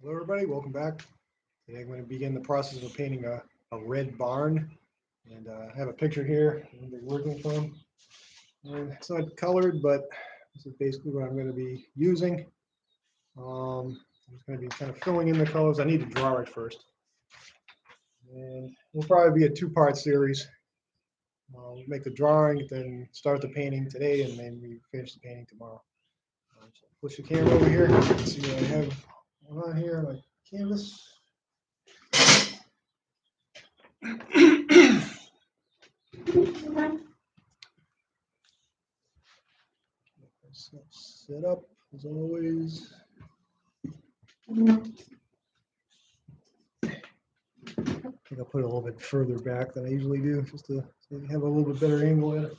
Hello, everybody. Welcome back. Today I'm going to begin the process of painting a red barn. And I have a picture here I'm going to be working from. And it's not colored, but this is basically what I'm going to be using. I'm just going to be kind of filling in the colors. I need to draw it first. And it'll probably be a two-part series. We'll make the drawing, then start the painting today, and then we finish the painting tomorrow. So push the camera over here. Let's see what I have on here, like canvas. Set up as always. I think I'll put it a little bit further back than I usually do, just to so you have a little bit better angle in it.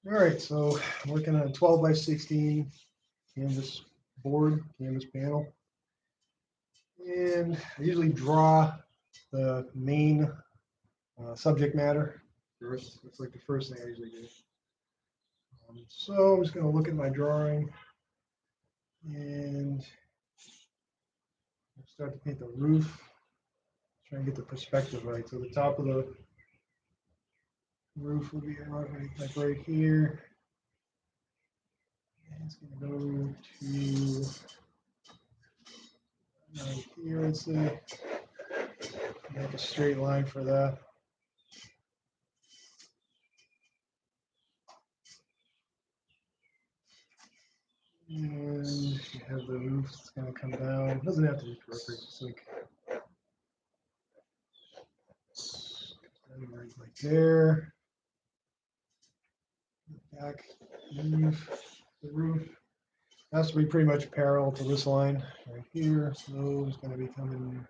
All right, so I'm working on a 12 by 16 canvas board, canvas panel. And I usually draw the main subject matter first. That's like the first thing I usually do. So I'm just going to look at my drawing and start to paint the roof. Try and get the perspective right. So the top of the roof will be like right here. And it's going to go to right here, let's say. Make a straight line for that. And you have the roof that's going to come down. It doesn't have to be perfect, just like right there. Back, leave the roof. Has to be pretty much parallel to this line right here. So it's going to be coming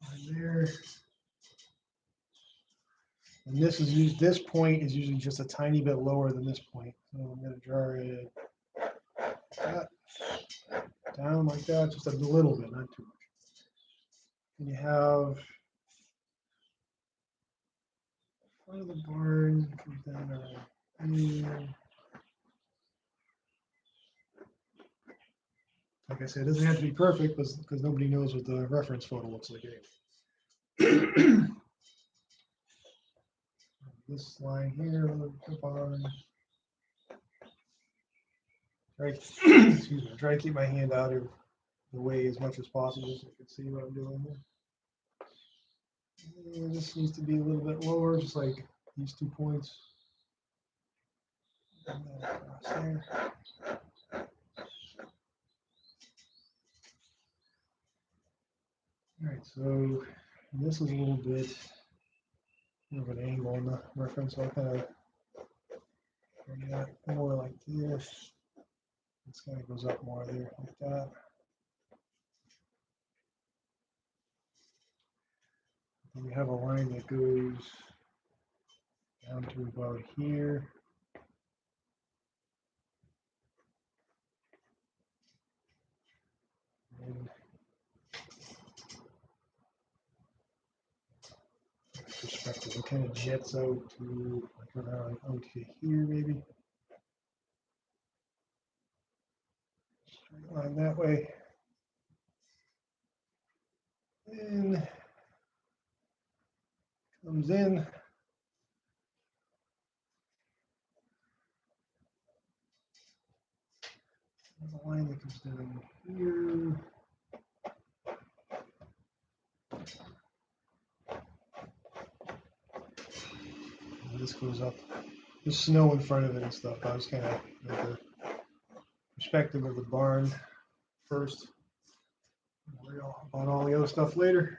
right there. And this is used. This point is usually just a tiny bit lower than this point. So I'm going to draw it down like that, just a little bit, not too much. And you have front of the barn comes down around here. Like I said, it doesn't have to be perfect because nobody knows what the reference photo looks like anyway. This line here, the barn. Right, excuse me. Try to keep my hand out of the way as much as possible so you can see what I'm doing here. And this needs to be a little bit lower, just like these 2 points. There. All right, so this is a little bit of an angle on the reference, so I'll kind of bring that more like this. This kind of goes up more there, like that. And we have a line that goes down to about here. And perspective, it kind of jets out to like around out to here, maybe. Straight line that way. And comes in. There's a line that comes down here. And this goes up. There's snow in front of it and stuff. I was kind of like the perspective of the barn first. Worry about all the other stuff later.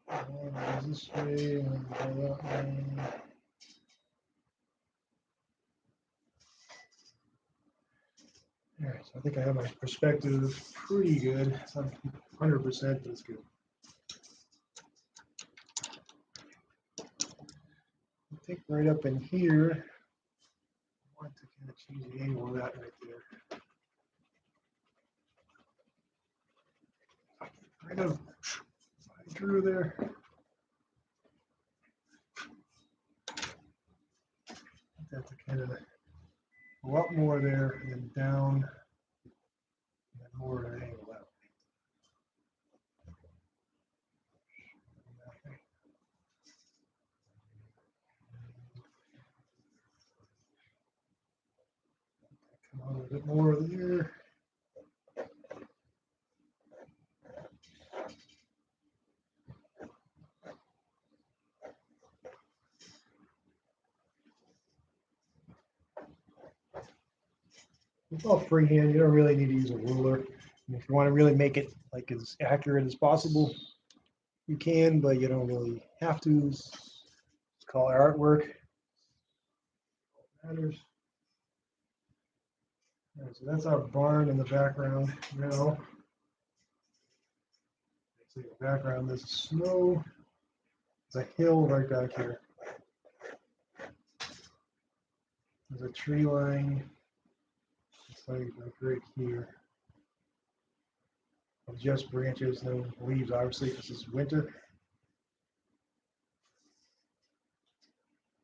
And it goes this way and go that way. All right, so I think I have my perspective pretty good. It's not 100%, but it's good. I think right up in here, I want to kind of change the angle of that right there. Kind of I drew there. that to kind of go up more there and then down, and then more at an angle that way. Come on a bit more there. It's all freehand. You don't really need to use a ruler. And if you want to really make it like as accurate as possible, you can, but you don't really have to. It's called artwork. Matters. All right, so that's our barn in the background. Now, see the background. There's snow. There's a hill right back here. There's a tree line. It's like right here. Of just branches, no leaves, obviously, because it's winter.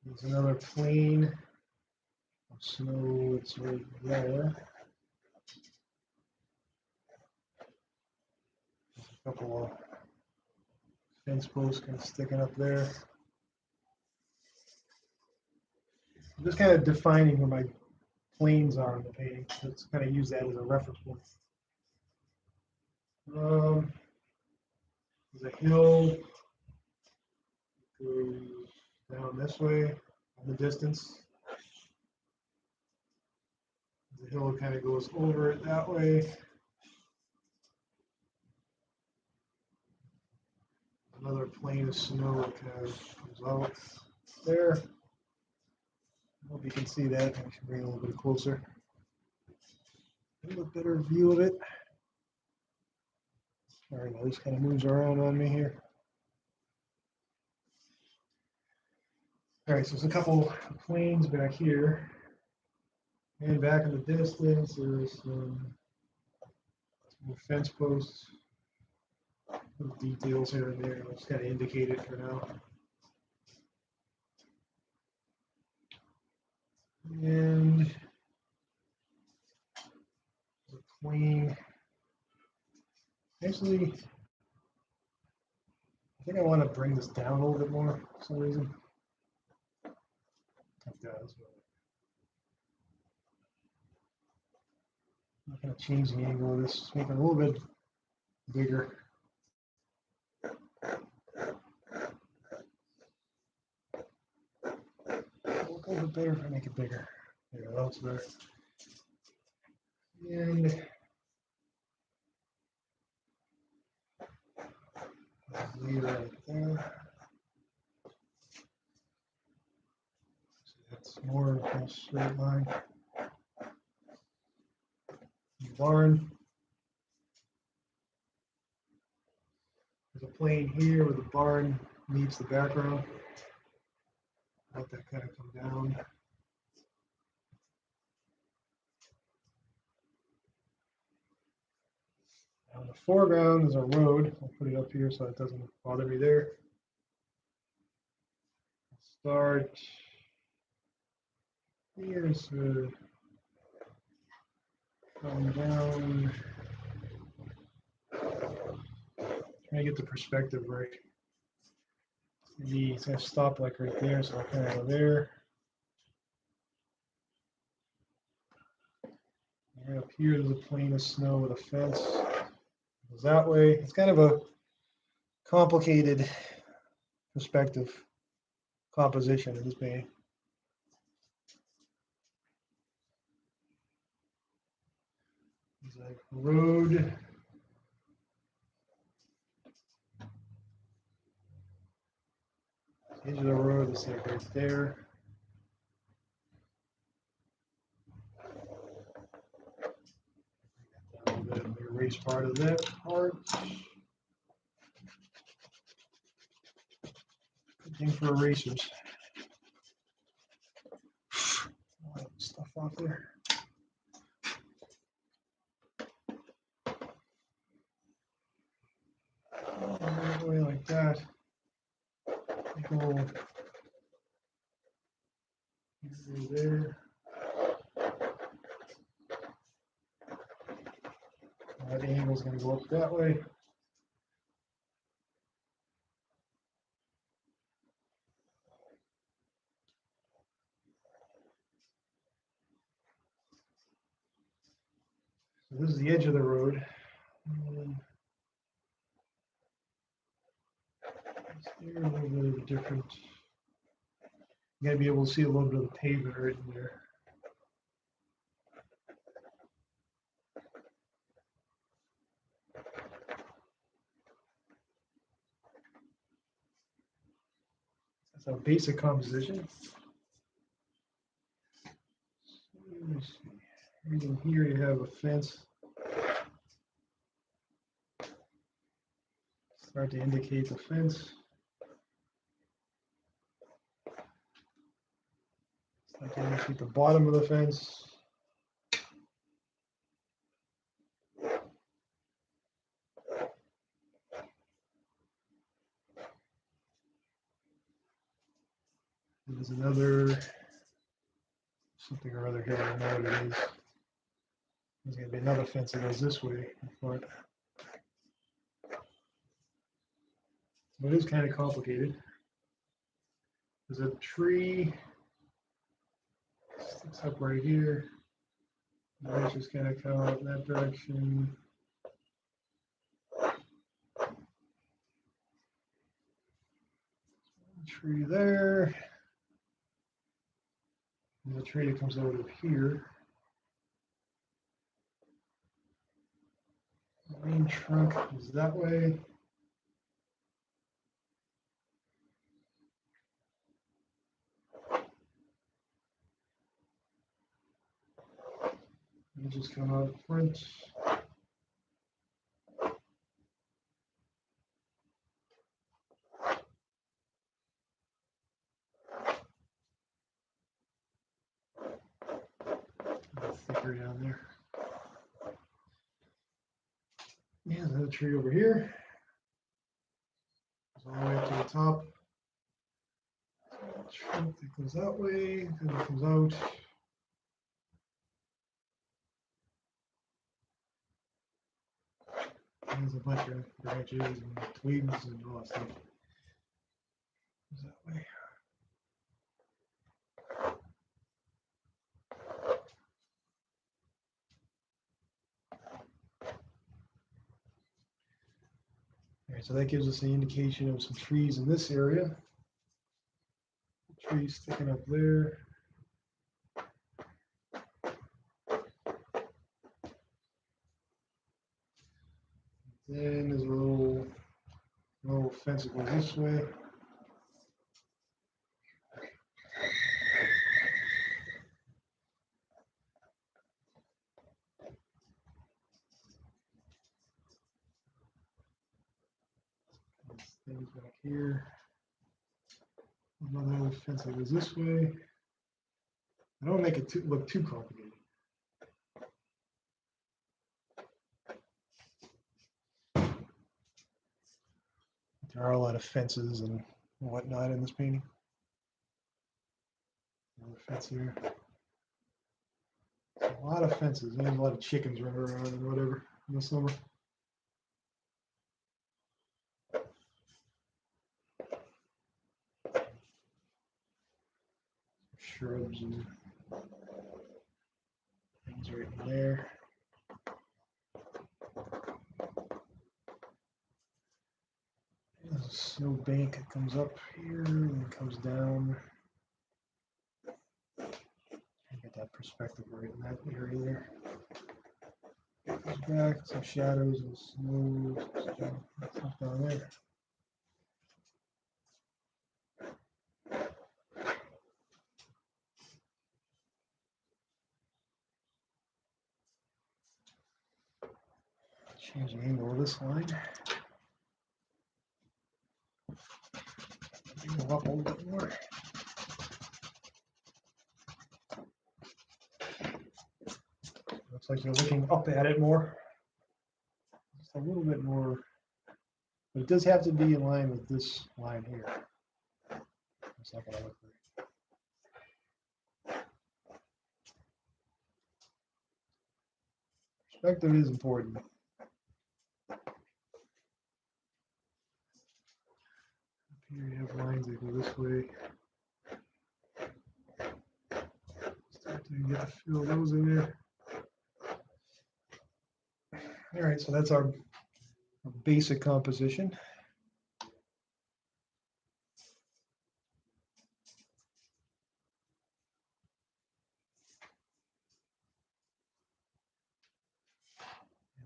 There's another plane of snow. It's right there. There's a couple of fence posts kind of sticking up there. I'm just kind of defining where my planes are in the painting. Let's kind of use that as a reference point. There's a hill that goes down this way in the distance. The hill kind of goes over it that way. Another plane of snow that kind of comes out there. I hope you can see that. I should bring it a little bit closer. A little better view of it. Sorry, this kind of moves around on me here. All right, so there's a couple planes back here. And back in the distance, there's some fence posts. Little details here and there. I'll just kind of indicate it for now. And the plane. Actually, I think I want to bring this down a little bit more for some reason. Like that as well. I'm not going to change the angle of this, just make it a little bit bigger. A little bit better if I make it bigger. Yeah, that's better. And leave it right there. So that's more of a straight line. The barn. There's a plane here where the barn meets the background. Let that kind of come down. Now in the foreground is a road. I'll put it up here so it doesn't bother me there. Start here, so come down. Try to get the perspective right. Maybe it's gonna stop like right there, so I'll kind of go there. And up here, there's a plane of snow with a fence. It goes that way. It's kind of a complicated perspective composition in this painting. There's a road. Edge of the road is like right there. Erase part of that part. Good thing for erasers. Stuff off there. Way like that. Go There. That angle is going to go up that way. So this is the edge of the road. There, a little bit of a different. You gotta be able to see a little bit of the pavement right in there. That's a basic composition. Let me see. Even here you have a fence. Start to indicate the fence. Start to indicate the bottom of the fence. There's another something or other here. I don't know what it is. There's going to be another fence that goes this way in front. But it is kind of complicated. There's a tree sticks up right here. The branches kind of come out in that direction. Tree there. And the tree that comes out of here. The main trunk is that way. You just come out front. Thicker down there. Yeah, another tree over here. Goes all the way up to the top. Trunk that goes that way, then it comes out. There's a bunch of branches and twigs and all that stuff. Goes that way. All right, so that gives us the indication of some trees in this area. Trees sticking up there. Then there's a little fence that goes this way. Things back here. Another little fence that goes this way. I don't make it look too complicated. There are a lot of fences and whatnot in this painting. Another fence here. A lot of fences. There's a lot of chickens running around and whatever in the summer. Shrubs and things right in there. There's a snow bank that comes up here and comes down. Get that perspective right in that area there. Goes back, some shadows and snow stuff down there. Change the angle of this line. Go up a little bit more. Looks like you're looking up at it more. Just a little bit more. But it does have to be in line with this line here. It's not going to look right. Perspective is important. Here you have lines that go this way. Start to get to fill those in there. All right, so that's our basic composition.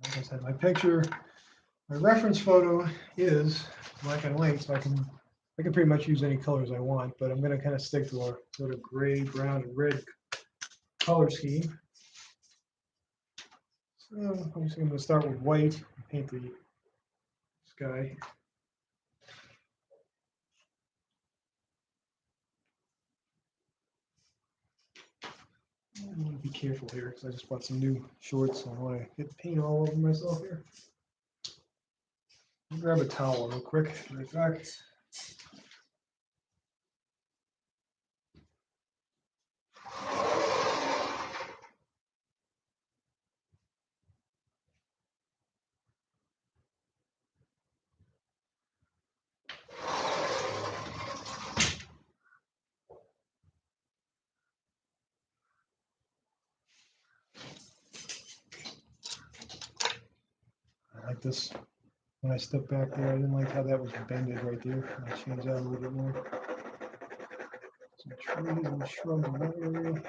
Like I said, my reference photo is black and white, so I can pretty much use any colors I want, but I'm going to kind of stick to a sort of gray, brown, and red color scheme. So I'm just going to start with white and paint the sky. I want to be careful here because I just bought some new shorts, so I want to get paint all over myself here. I'll grab a towel real quick, right back. I like this. When I stepped back there, I didn't like how that was bended right there. I'll change that a little bit more. Some trees and shrubs in that area.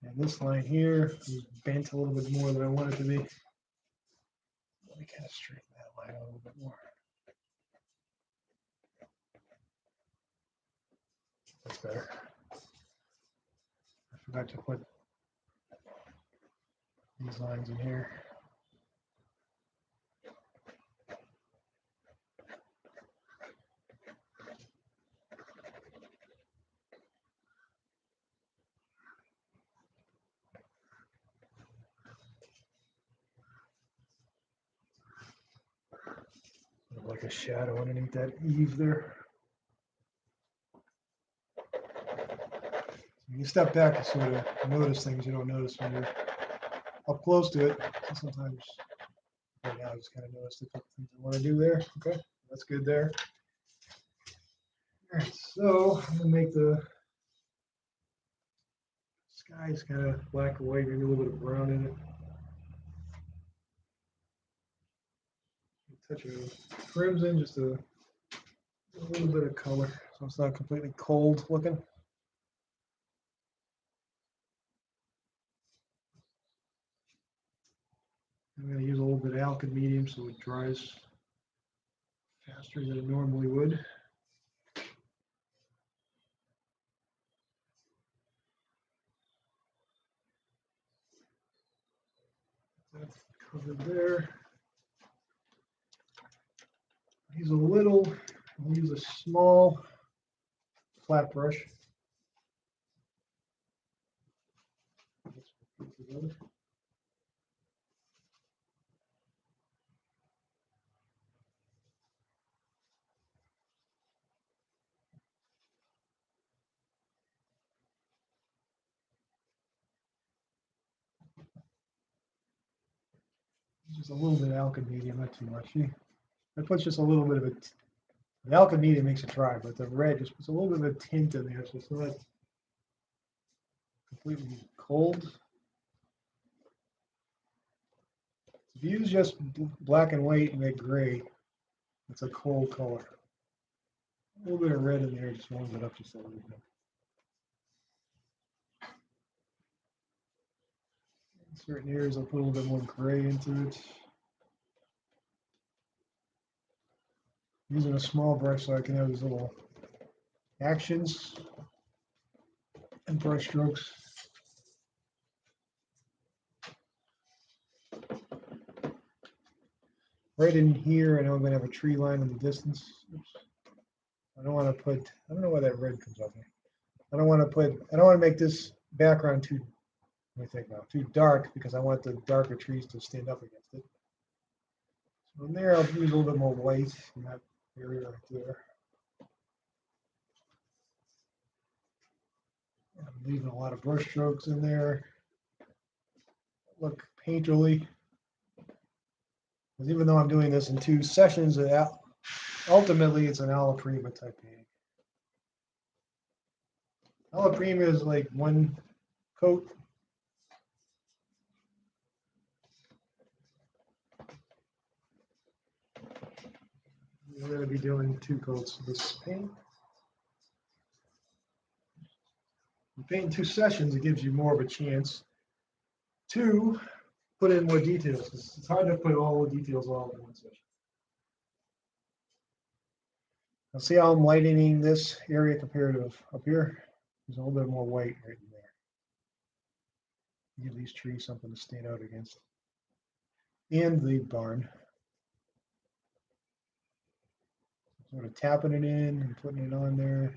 And this line here is bent a little bit more than I want it to be. Let me kind of straighten that line a little bit more. That's better. I forgot to put these lines in here. Like a shadow underneath that eave there. You step back and sort of notice things you don't notice when you're up close to it. Sometimes, right now, I just kind of noticed a couple things I want to do there. Okay, that's good there. All right, so I'm gonna make the sky's kind of black and white, maybe a little bit of brown in it. A touch of crimson, just a little bit of color, so it's not completely cold looking. I'm going to use a little bit of alkyd medium so it dries faster than it normally would. That's covered there. I'll use a small flat brush. Just a little bit of alkyd medium, not too much. I put just a little bit of it. The alkyd medium makes it dry, but the red just puts a little bit of a tint in there, so it's not completely cold. If you use just black and white and make gray, it's a cold color. A little bit of red in there just warms it up just a little bit. In certain areas, I'll put a little bit more gray into it. Using a small brush so I can have these little actions and brush strokes. Right in here, I know I'm going to have a tree line in the distance. Oops. I don't want to put, I don't know why that red comes up here. I don't want to make this background too, let me think now, too dark because I want the darker trees to stand up against it. So in there, I'll use a little bit more white in that area right there. I'm leaving a lot of brush strokes in there. look painterly. Because even though I'm doing this in 2 sessions, ultimately it's an alla prima type painting. Alla prima is like 1 coat. We're going to be doing 2 coats of this paint. You paint in 2 sessions, it gives you more of a chance to put in more details. It's hard to put all the details all in 1 session. Now see how I'm lightening this area compared to up here? There's a little bit more white right in there. Give these trees something to stand out against. And the barn. Sort of tapping it in and putting it on there.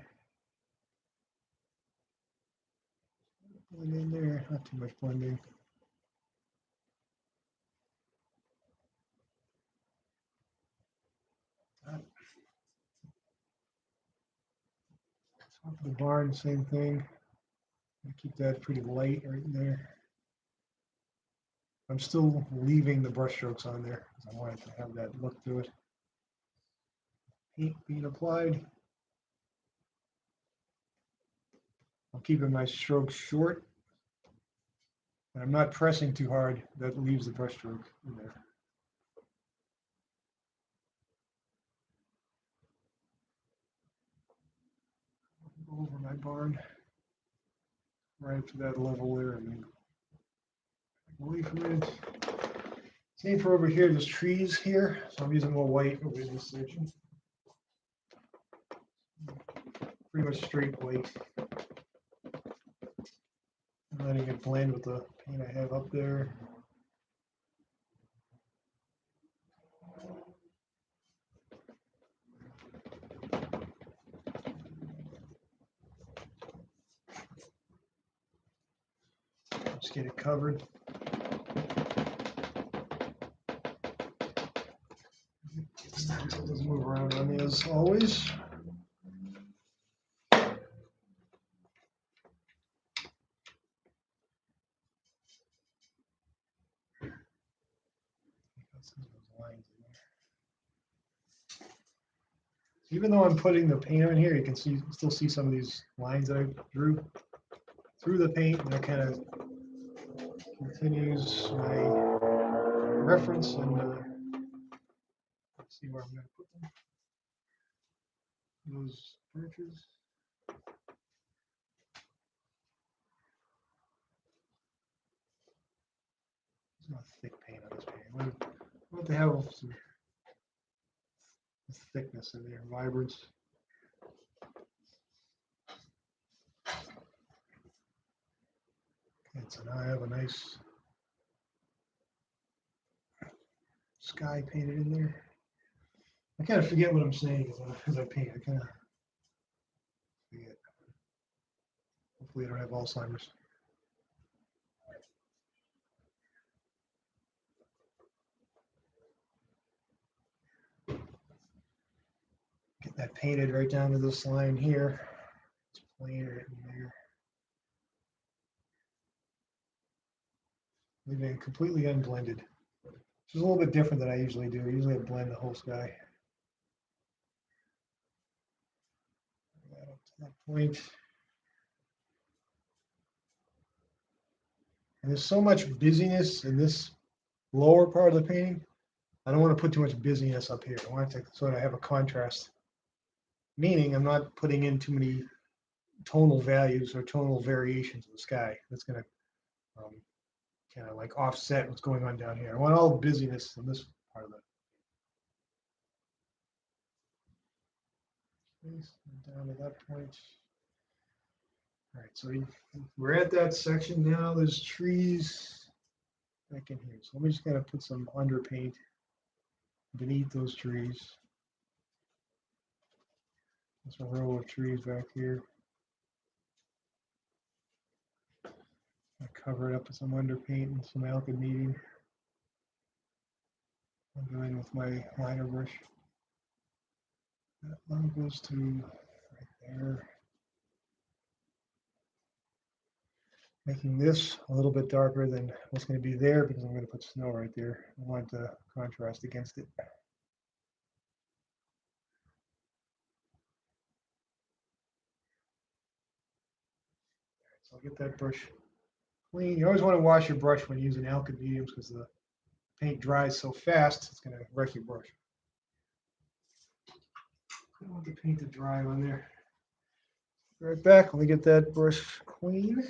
Blend in there, not too much blending. Top of the barn, same thing. Keep that pretty light right in there. I'm still leaving the brush strokes on there because I wanted to have that look to it. Paint being applied. I'm keeping my strokes short. And I'm not pressing too hard. That leaves the brush stroke in there. Go over my barn. Right up to that level there and then away from it. Same for over here, there's trees here, so I'm using more white over in this section. Pretty much straight white. I'm letting it blend with the paint I have up there. Just get it covered. It doesn't move around on me as always. Even though I'm putting the paint on here, you can still see some of these lines that I drew through the paint, and that kind of continues my reference. And let's see where I'm going to put them. Those branches. There's not thick paint on this paint. I want to have some thickness in there, vibrance. Okay, so now I have a nice sky painted in there. I kind of forget what I'm saying as I paint. I kind of forget. Hopefully I don't have Alzheimer's. Get that painted right down to this line here. It's plain right in there. Leaving it completely unblended. Which is a little bit different than I usually do. Usually I blend the whole sky. Up to that point. And there's so much busyness in this lower part of the painting. I don't want to put too much busyness up here. I want to sort of have a contrast. Meaning I'm not putting in too many tonal values or tonal variations of the sky. That's going to kind of like offset what's going on down here. I want all the busyness in this part of the space. Down to that point. All right, so we're at that section now. There's trees back in here. So let me just kind of put some underpaint beneath those trees. There's a row of trees back here. I cover it up with some underpaint and some alkyd. I'm doing with my liner brush. That one goes to right there. making this a little bit darker than what's going to be there because I'm going to put snow right there. I want the contrast against it. So I'll get that brush clean. You always want to wash your brush when using alkyd mediums because the paint dries so fast, it's going to wreck your brush. I don't want the paint to dry on there. Be right back. Let me get that brush clean.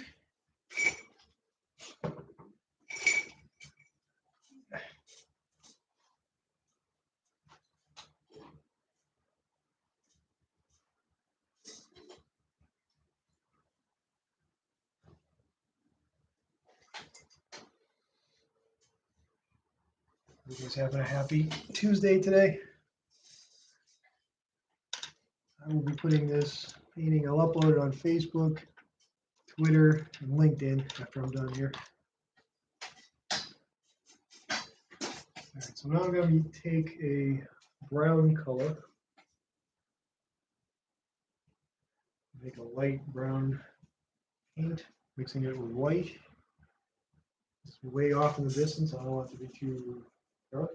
You guys having a happy Tuesday today? I will be putting this painting, I'll upload it on Facebook, Twitter, and LinkedIn after I'm done here. All right, so now I'm going to take a brown color, make a light brown paint, mixing it with white. It's way off in the distance, I don't want it to be too dark.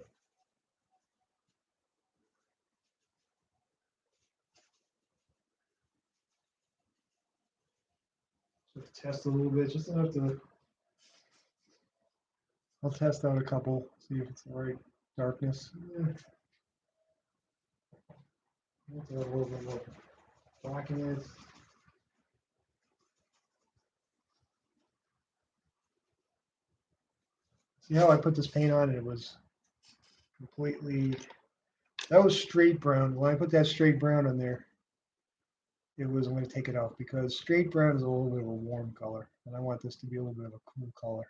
Just test a little bit, just enough to, I'll test out a couple, see if it's the right darkness. Yeah. A little bit more black in it. See how I put this paint on and it was completely, that was straight brown. When I put that straight brown on there, it was, I'm going to take it off because straight brown is a little bit of a warm color and I want this to be a little bit of a cool color.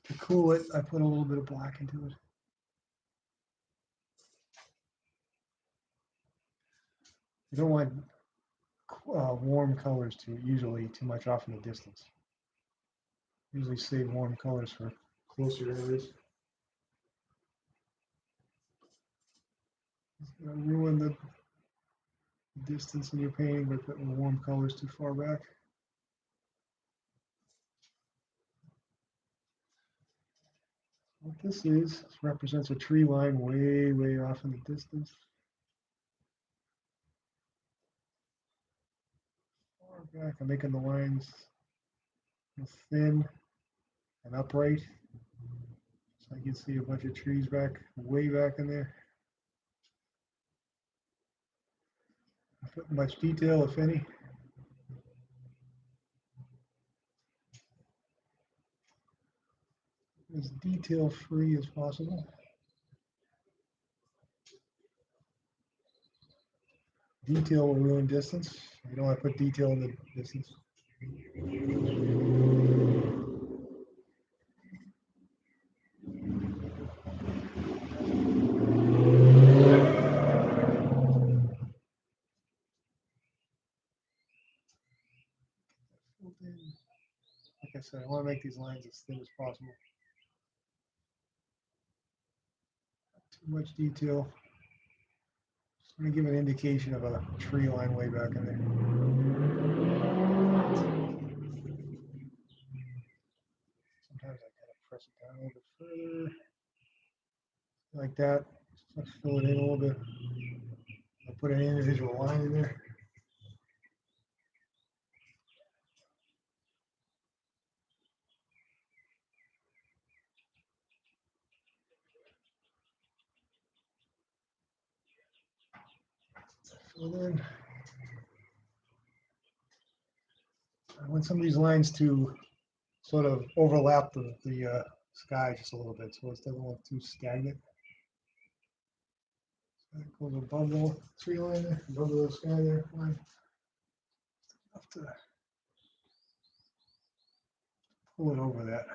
To cool it, I put a little bit of black into it. You don't want warm colors usually too much off in the distance. Usually save warm colors for closer areas. It's going to ruin the distance in your painting by putting warm colors too far back. What this is, this represents a tree line way, way off in the distance. Far back, I'm making the lines thin and upright. So I can see a bunch of trees back, way back in there. Not putting much detail, if any. As detail free as possible. Detail will ruin distance. You don't want to put detail in the distance. Like I said, I want to make these lines as thin as possible. Not too much detail. Just going to give an indication of a tree line way back in there. Sometimes I kind of press it down a little bit further. Like that. Just fill it in a little bit. I'll put an individual line in there. Fill it in. I want some of these lines to sort of overlap the sky just a little bit so it doesn't look too stagnant. So that goes above the tree line there, above the sky there. Fine. Enough to pull it over that.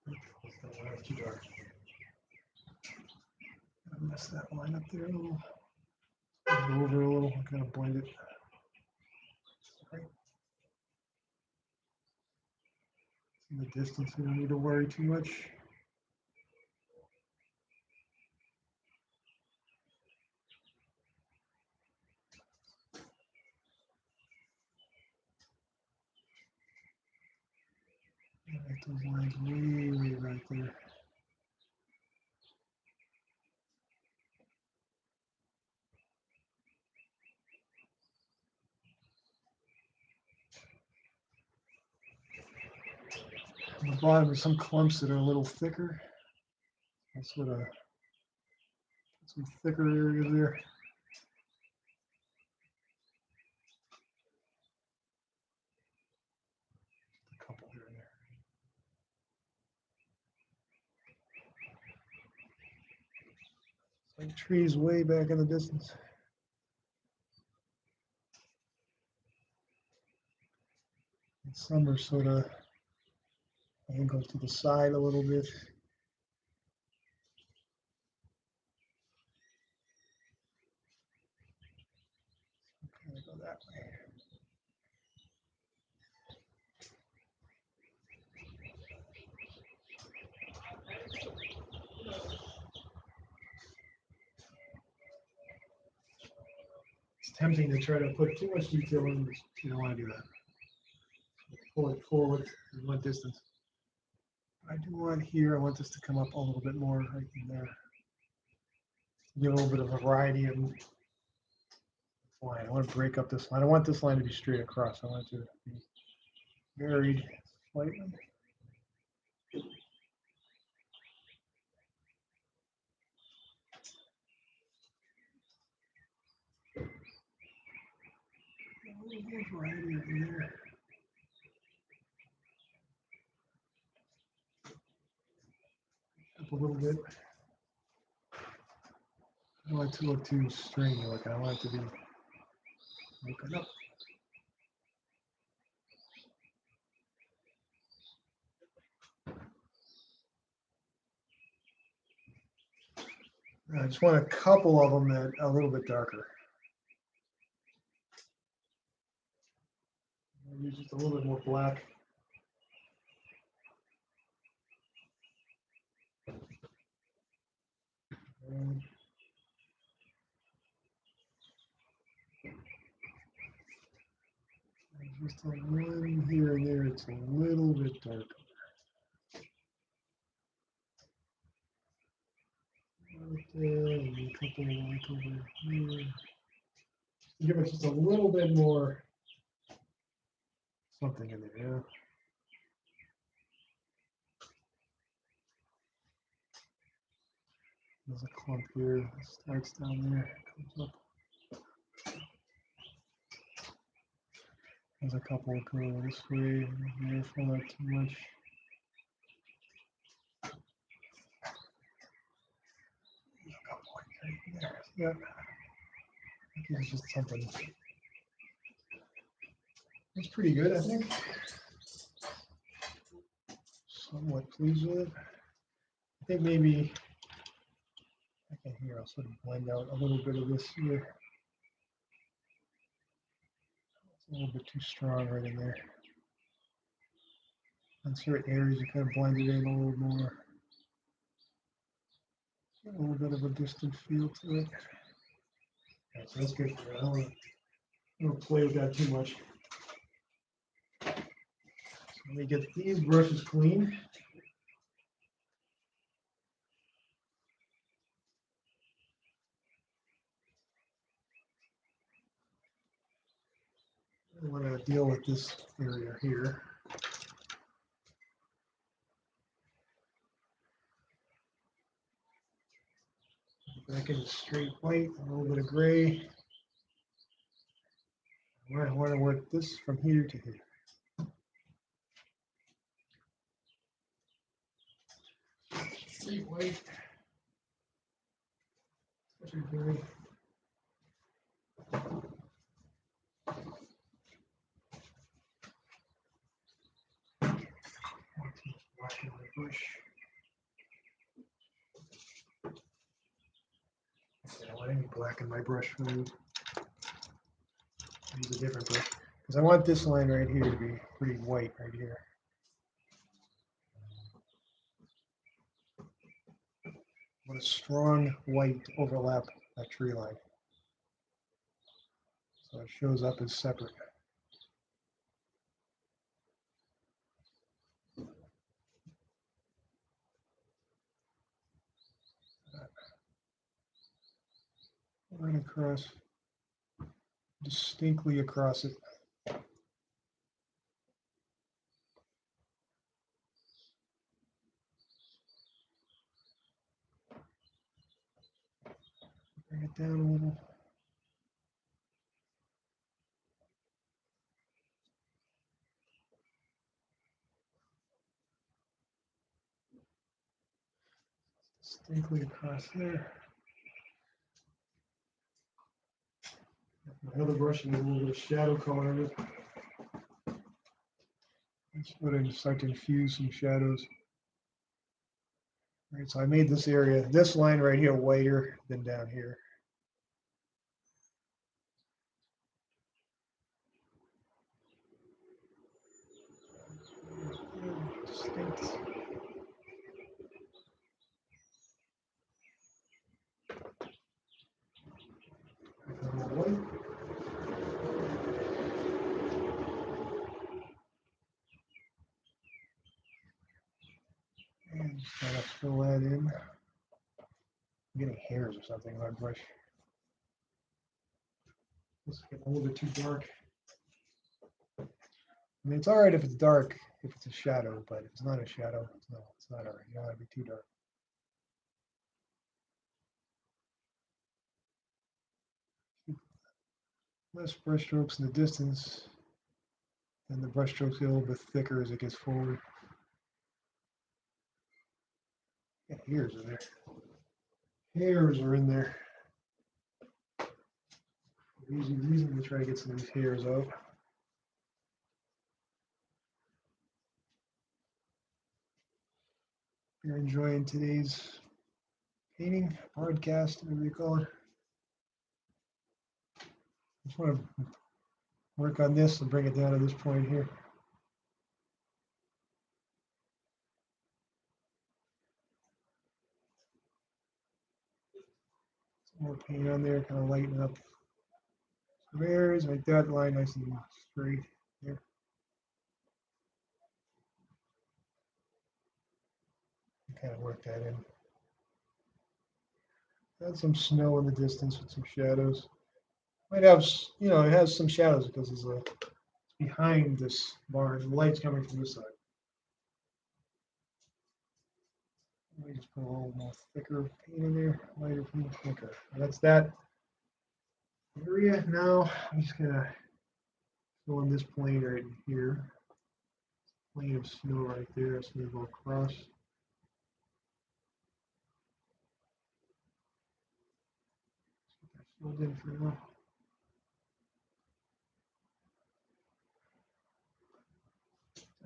That's too dark. I mess that line up there a little. Go over a little, kind of blend it. Right. In the distance, we don't need to worry too much. Make those lines way right there. On the bottom, there's some clumps that are a little thicker. That's sort of some thicker areas there. A couple here and there. Like trees way back in the distance. And some are sort of angled to the side a little bit. Kind of go that way. It's tempting to try to put too much detail in, but you don't want to do that. Pull it forward in one distance. I do want here, I want this to come up a little bit more right in there. Give a little bit of variety of line. I want to break up this line. I want this line to be straight across. I want it to be varied slightly. A little more variety in there. Up a little bit. I don't want it to look too stringy looking. I want it to be looking up. I just want a couple of them that are a little bit darker. Maybe just a little bit more black. And just a one here and there, it's a little bit darker. Right there, and a couple like over here. Give it just a little bit more something in there, yeah. There's a clump here, it starts down there, comes up. There's a couple go this way, careful not too much. There's a couple right there. Yeah. It's just something. It's pretty good, I think. Somewhat pleased with it. I think maybe I can hear. I'll sort of blend out a little bit of this here. It's a little bit too strong right in there. In certain areas, you kind of blend it in a little more. A little bit of a distant feel to it. Yeah, so that's good. I don't want to play with that too much. So let me get these brushes clean. I want to deal with this area here. Back into straight white, a little bit of gray. I want to work this from here to here. Straight white. Gray. Black in my brush. I don't want any black in my brush for me. Use a different brush because I want this line right here to be pretty white right here. I want a strong white to overlap that tree line, so it shows up as separate. right across, distinctly across it. Bring it down a little. Distinctly across there. My other brush has a little bit of shadow color in it. That's what I start to infuse some shadows. All right, so I made this area, this line right here, whiter than down here. Distinct. And just kind of fill that in. I'm getting hairs or something on my brush. It's getting a little bit too dark. I mean, it's all right if it's dark, if it's a shadow, but if it's not a shadow, no, it's not all right. You don't want to be too dark. Less brush strokes in the distance, and the brush strokes get a little bit thicker as it gets forward. Yeah, hairs are there. Hairs are in there. Easy reason to try to get some of these hairs out. If you're enjoying today's painting, podcast, whatever you call it. I just want to work on this and bring it down to this point here. Some more paint on there, kind of lighten up some areas, make that line nice and straight there. Kind of work that in. Got some snow in the distance with some shadows. Might have, you know, it has some shadows because it's behind this barn. The light's coming from this side. Let me just put a little more thicker paint in there, lighter paint, thicker. That's that area. Now I'm just gonna fill in this plane right here. Plane of snow right there. It's gonna go across. Filled in for now.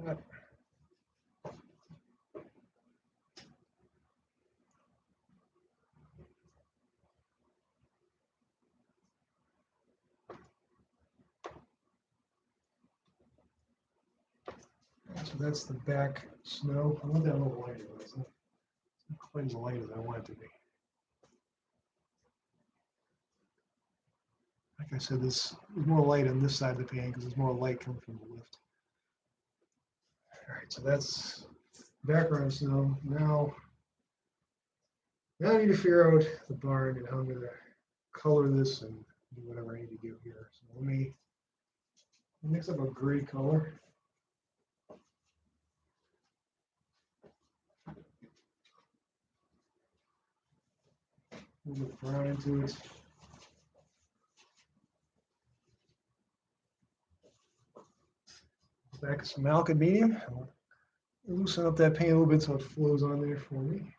That. So that's the back snow. I want that a little lighter. It's not quite as light as I want it to be. Like I said, there's more light on this side of the pan because there's more light coming from the lift. All right, so that's background snow. Now I need to figure out the barn and how I'm going to color this and do whatever I need to do here. So let me mix up a gray color. A little bit brown into it. Back some Alkyd medium. I'll loosen up that paint a little bit so it flows on there for me.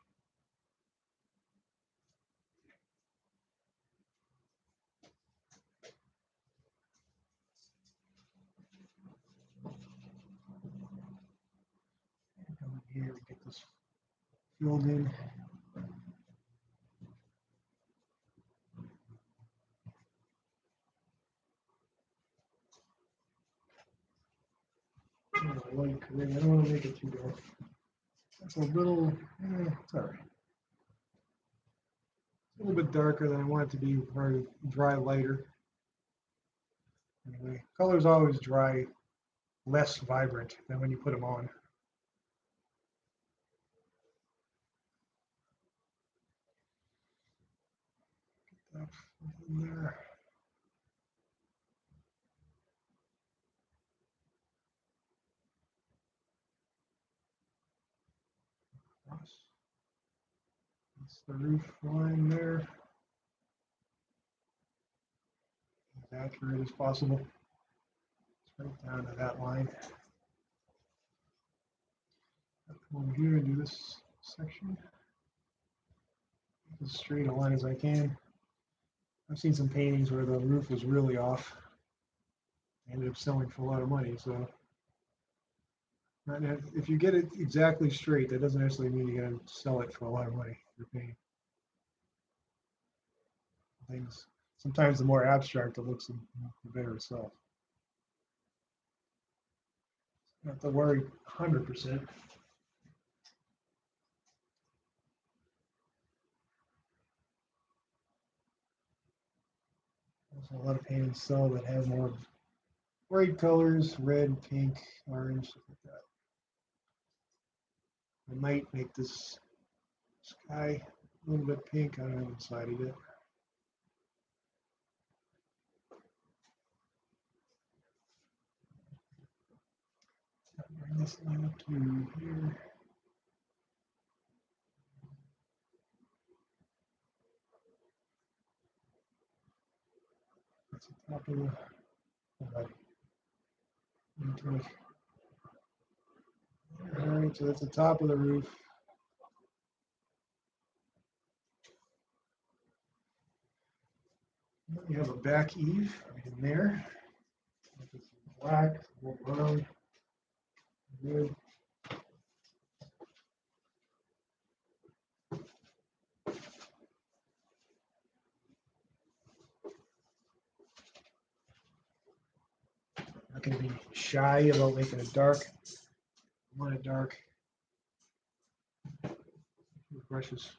Come here, get this filled in. Light gray. I don't want to make it too dark. That's a little, it's all right. A little bit darker than I want it to be, or dry lighter. Anyway, colors always dry less vibrant than when you put them on. Get up in there. Across. That's the roof line there. As accurate as possible. It's right down to that line. I'll come over here and do this section as straight a line as I can. I've seen some paintings where the roof was really off. I ended up selling for a lot of money. So if you get it exactly straight, that doesn't necessarily mean you're going to sell it for a lot of money. You're paying things. Sometimes the more abstract it looks, the better it sells. You don't have to worry 100%. There's a lot of paintings sell that have more bright colors, red, pink, orange, stuff like that. I might make this sky a little bit pink. I haven't decided yet. Bring this line up to here. That's the top of the. All right, so that's the top of the roof. You have a back eave right in there. It's black, more brown. Good. Not going to be shy about making it dark. I want it dark. The brush is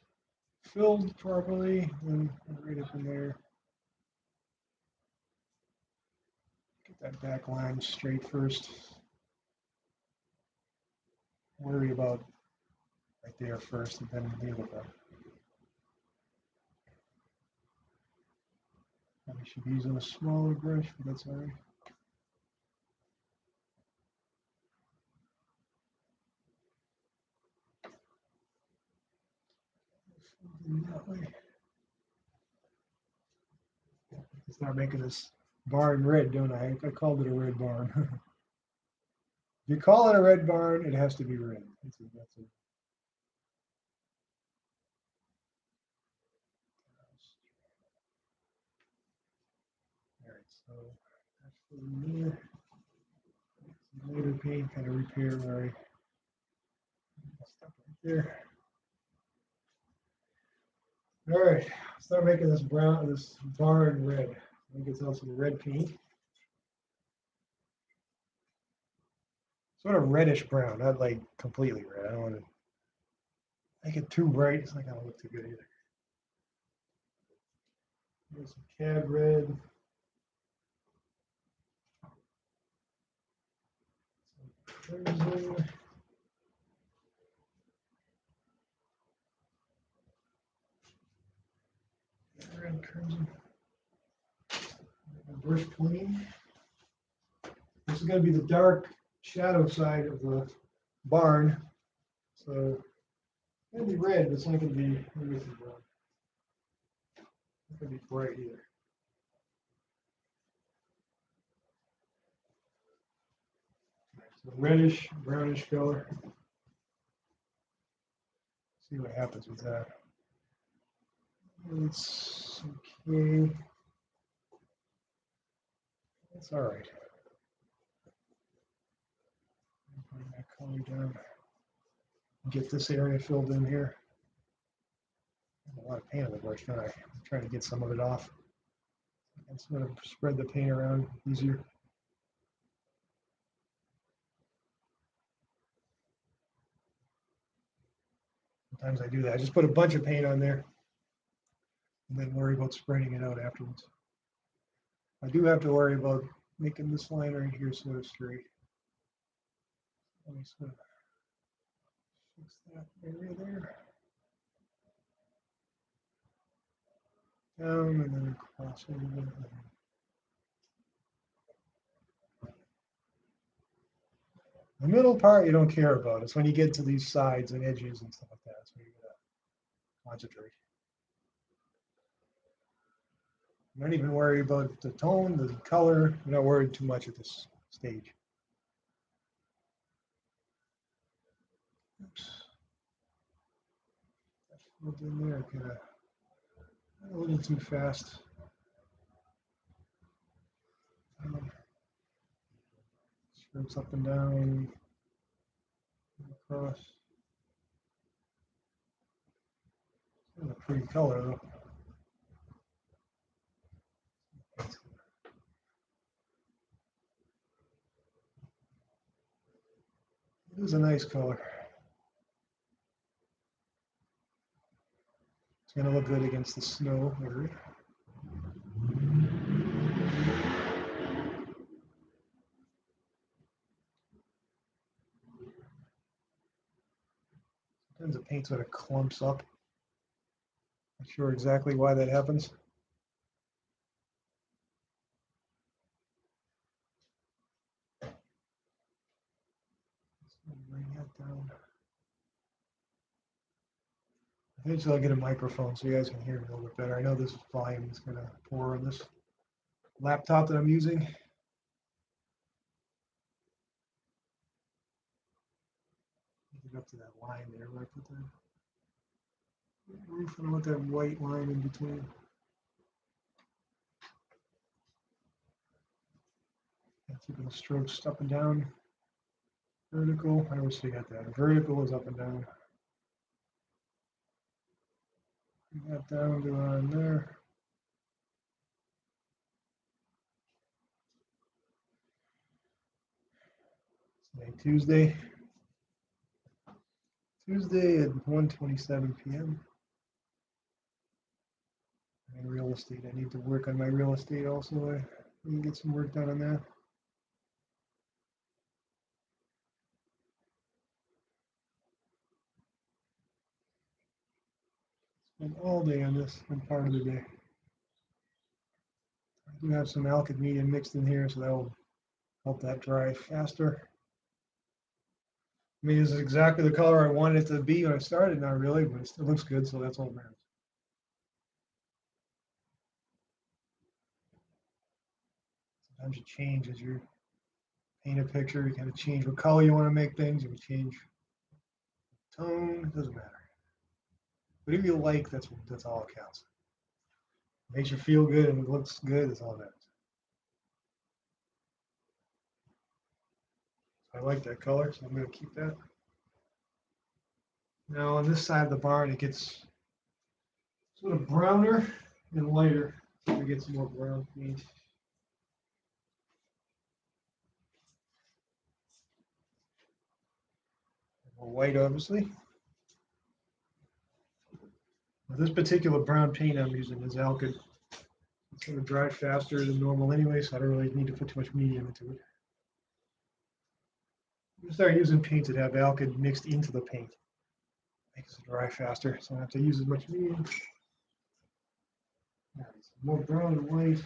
filled properly, and right up in there. Get that back line straight first. Worry about right there first, and then the other one. Probably should be using a smaller brush, but that's all right. That way. Start making this barn red, don't I? I called it a red barn. If you call it a red barn, it has to be red. That's it. All right, so that's for me. Later paint, kind of repair where I stuck right there. All right, start making this barn red. I think it's also red paint. Sort of reddish brown, not like completely red. I don't want to make it too bright. It's not gonna look too good either. Here's some cad red. Some crimson. Red crimson. Brush clean. This is going to be the dark shadow side of the barn. So it's going to be red, but it's not going to be everything brown. It's not going to be bright either. So reddish, brownish color. See what happens with that. It's okay. That's all right. Bring that color down. Get this area filled in here. A lot of paint on the brush, don't I? I'm trying to get some of it off. And sort of spread the paint around easier. Sometimes I do that. I just put a bunch of paint on there and then worry about spreading it out afterwards. I do have to worry about making this line right here sort of straight. Let me sort of fix that area there. down and then across a little bit. The middle part you don't care about. It's when you get to these sides and edges and stuff like that. That's where you gotta concentrate. I'm not even worried about the tone, the color. I'm not worried too much at this stage. Oops. That's in there, kind of a little too fast. Strokes up and down, across. Kind of a pretty color though. It is a nice color. It's going to look good against the snow area. Sometimes the paint sort of clumps up. Not sure exactly why that happens. Bring that down. Eventually I'll get a microphone so you guys can hear me a little bit better. I know this volume is going to pour on this laptop that I'm using. Get up to that line there where I put that roof. I want that white line in between. Keeping the strokes up and down. Vertical, I always forget that. Vertical is up and down. Bring that down to on there. Today, Tuesday at 1:27 p.m. And real estate. I need to work on my real estate also. I need to get some work done on that. Spend all day on this one part of the day. I do have some alkyd medium mixed in here, so that will help that dry faster. I mean, this is exactly the color I wanted it to be when I started. Not really, but it still looks good, so that's all that matters. Sometimes you change as you paint a picture. You kind of change what color you want to make things. You can change tone. It doesn't matter. Whatever you like, that's all that counts. Makes you feel good and it looks good. That's all that matters. I like that color, so I'm going to keep that. Now on this side of the barn, it gets sort of browner and lighter. So we get some more brown paint. More white, obviously. Now, this particular brown paint I'm using is alkyd. It's going to dry faster than normal anyway, so I don't really need to put too much medium into it. I'm going to start using paints that have alkyd mixed into the paint. Makes it dry faster, so I don't have to use as much medium. More brown and white.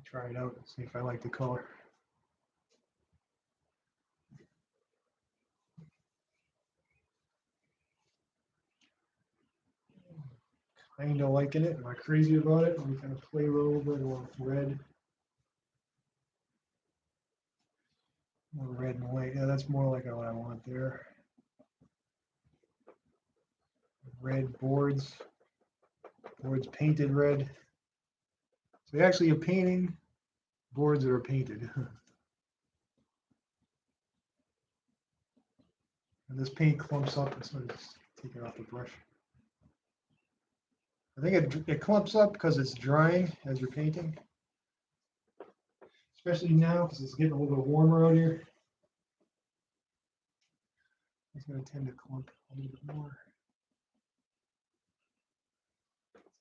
Try it out and see if I like the color. Kind of liking it. Am I crazy about it? Let me kind of play a little bit more red. More red and white. Yeah, that's more like what I want there. Red boards. Boards painted red. So you actually are painting boards that are painted. And this paint clumps up, and so I just take it off the brush. I think it clumps up because it's drying as you're painting. Especially now because it's getting a little bit warmer out here. It's going to tend to clump a little bit more.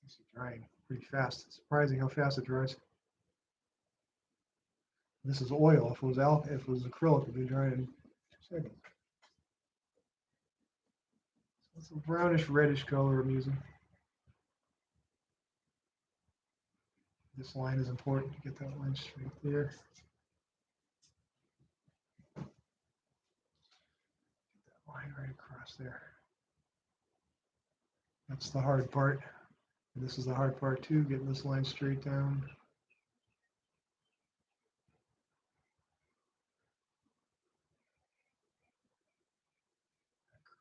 It's drying pretty fast. It's surprising how fast it dries. This is oil. If it was acrylic, it'd be drying in 2 seconds. So it's a brownish reddish color I'm using. This line is important to get that line straight there. Get that line right across there. That's the hard part. And this is the hard part too, getting this line straight down.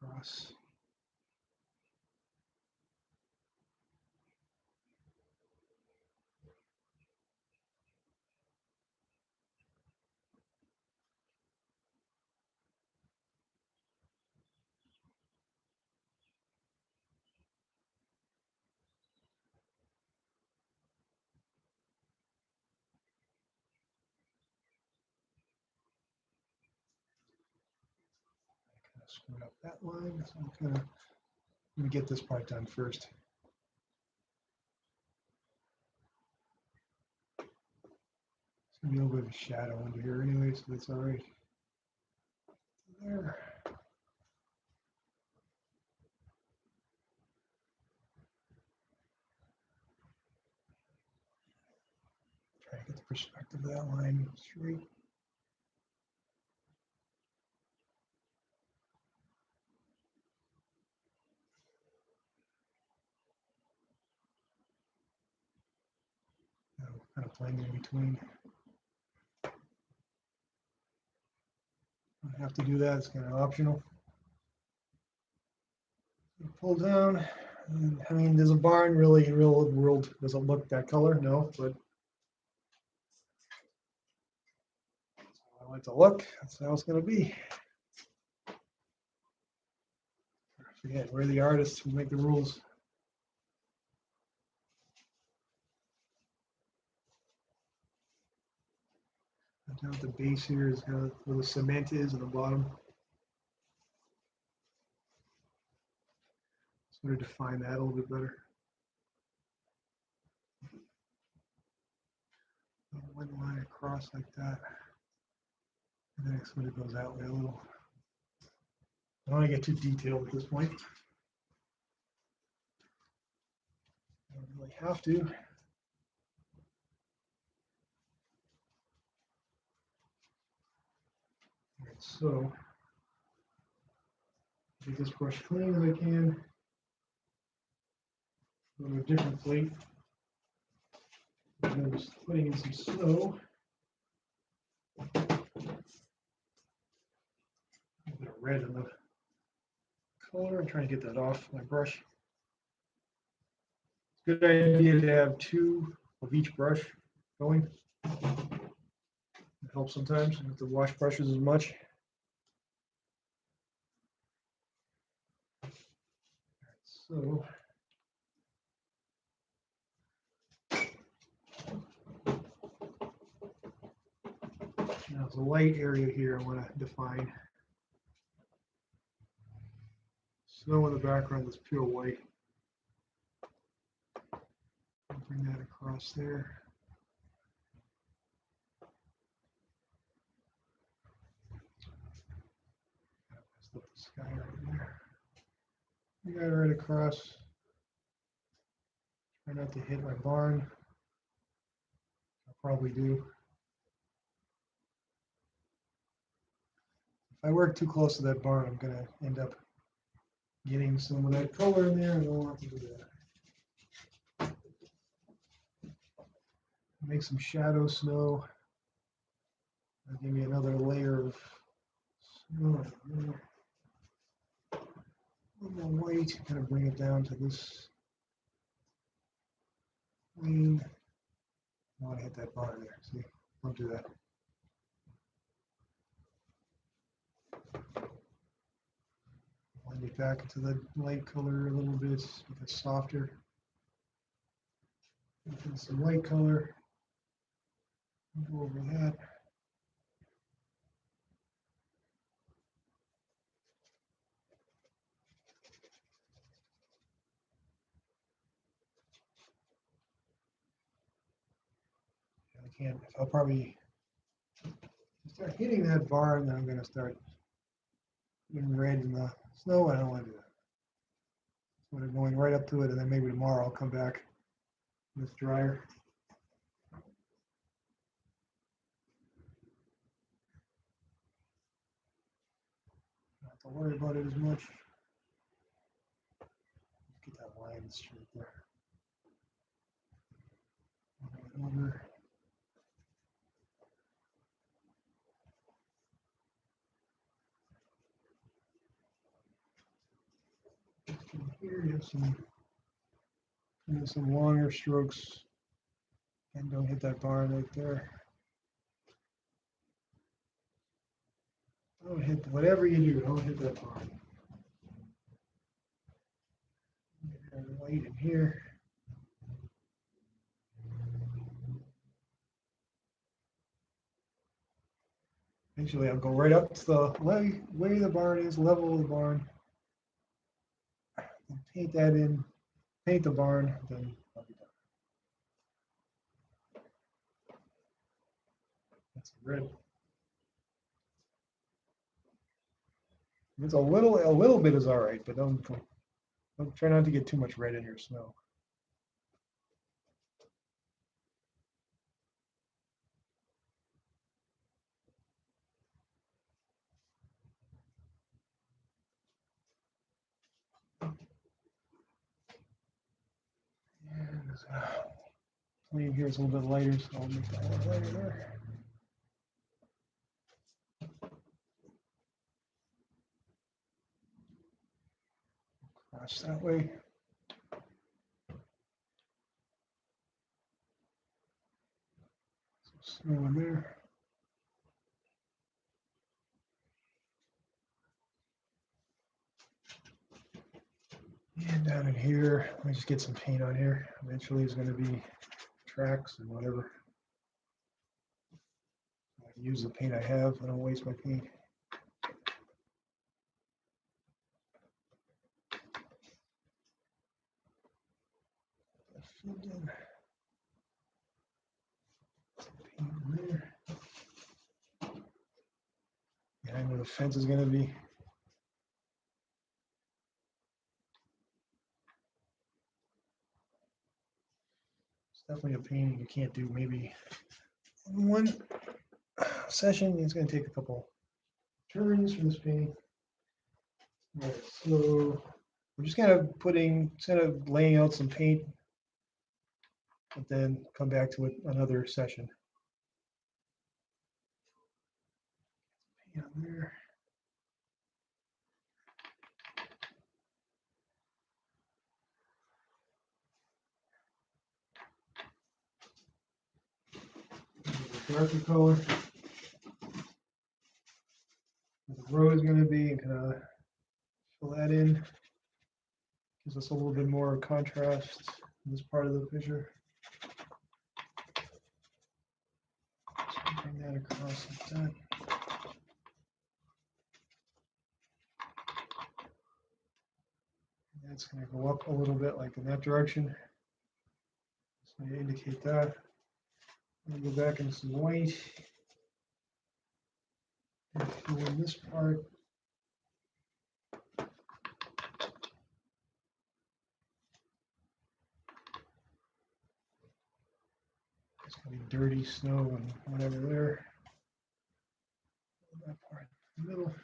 Across. Kind of screwed up that line, so I'm kind of going to get this part done first. It's going to be a little bit of a shadow under here anyway, so that's all right. There. Try to get the perspective of that line straight. Kind of blend in between. I have to do that, it's kind of optional. Pull down, and, I mean, does a barn really in real world, does it look that color? No, but that's how I like to look, that's how it's going to be. Forget, we're the artists who make the rules. Down at the base here is where the cement is at the bottom. Sort of define that a little bit better. One line across like that. And then it sort of goes that way a little. I don't want to get too detailed at this point. I don't really have to. All right, so get this brush clean as I can. Go to a different plate. I'm just putting in some snow. A bit of red in the color. I'm trying to get that off my brush. Good idea to have 2 of each brush going. It helps sometimes. You don't have to wash brushes as much. So now there's a light area here I want to define. Snow in the background that's pure white. I'll bring that across there. Let's let the sky right there. We got it right across. Try not to hit my barn. I'll probably do. If I work too close to that barn, I'm going to end up getting some of that color in there. I don't want to do that. Make some shadow snow. That'll give me another layer of snow. A little more white, kind of bring it down to this green. I want to hit that bar there. See, don't do that. Blend it back into the light color a little bit, make it softer. Get some light color. Go over that. I can't. I'll probably start hitting that barn, then I'm going to start putting red in the snow. I don't want to do that. So I'm going right up to it, and then maybe tomorrow I'll come back when it's drier. Not have to worry about it as much. Get that line straight there. Over. Here you have some longer strokes, and don't hit that barn right there. Don't hit whatever you do. Don't hit that barn. Light in here. Eventually, I'll go right up to the way the barn is, level of the barn, and paint that in, paint the barn, then I'll be done. That's red. It's a little bit is all right, but don't try not to get too much red in your snow. And flame here is a little bit lighter, so I'll make that a little lighter there. Cross that way. Some snow in there. And down in here, let me just get some paint on here. Eventually, it's going to be tracks and whatever. I can use the paint I have. I don't waste my paint. Filled in. Some paint in there. Behind where the fence is going to be. It's definitely a painting you can't do maybe in one session. It's going to take a couple turns for this painting. All right, so we're just kind of instead of laying out some paint, but then come back to it another session. Paint on there. Darker color. Where the road is going to be, and kind of fill that in. Gives us a little bit more contrast in this part of the picture. So bring that across like that. And that's going to go up a little bit, like in that direction. So you indicate that. I'm going to go back into some white. And fill in this part. It's going to be dirty snow and whatever there. That part in the middle.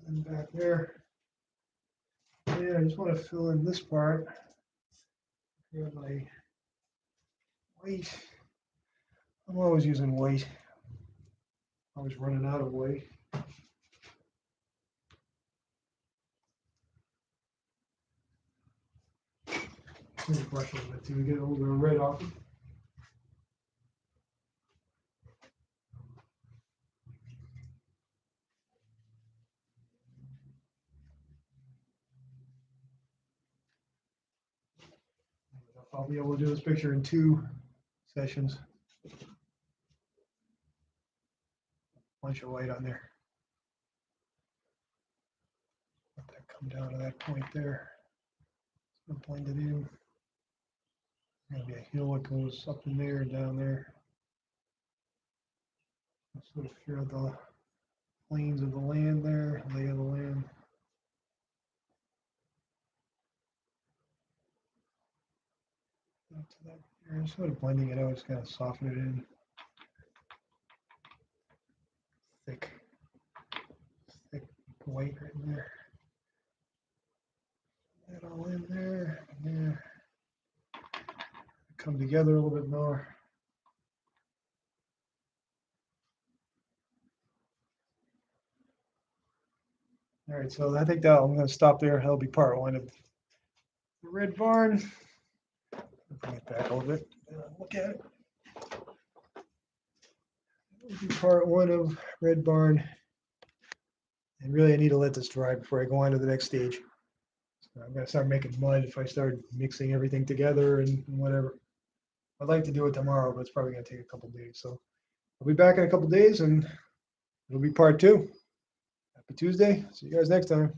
And back there. Yeah, I just want to fill in this part. Here my white. I'm always using white. Always running out of white. Let me brush a little bit too. Get a little bit of red off. I'll be able to do this picture in 2 sessions. Bunch of white on there. Let that come down to that point there. I'll blend it in. There's gonna be a hill that goes up in there and down there. Sort of figure out the planes of the land there, lay of the land. Up to that here, sort of blending it out, just kind of soften it in. Thick white right in there. That all in there, and there. Come together a little bit more. All right, so I think that I'm going to stop there. That'll be part one of the red barn. Bring it back a little bit. Look at it. That'll be part one of red barn. And really, I need to let this dry before I go on to the next stage. So I'm going to start making mud if I start mixing everything together and whatever. I'd like to do it tomorrow, but it's probably going to take a couple days. So I'll be back in a couple days, and it'll be part two. Happy Tuesday. See you guys next time.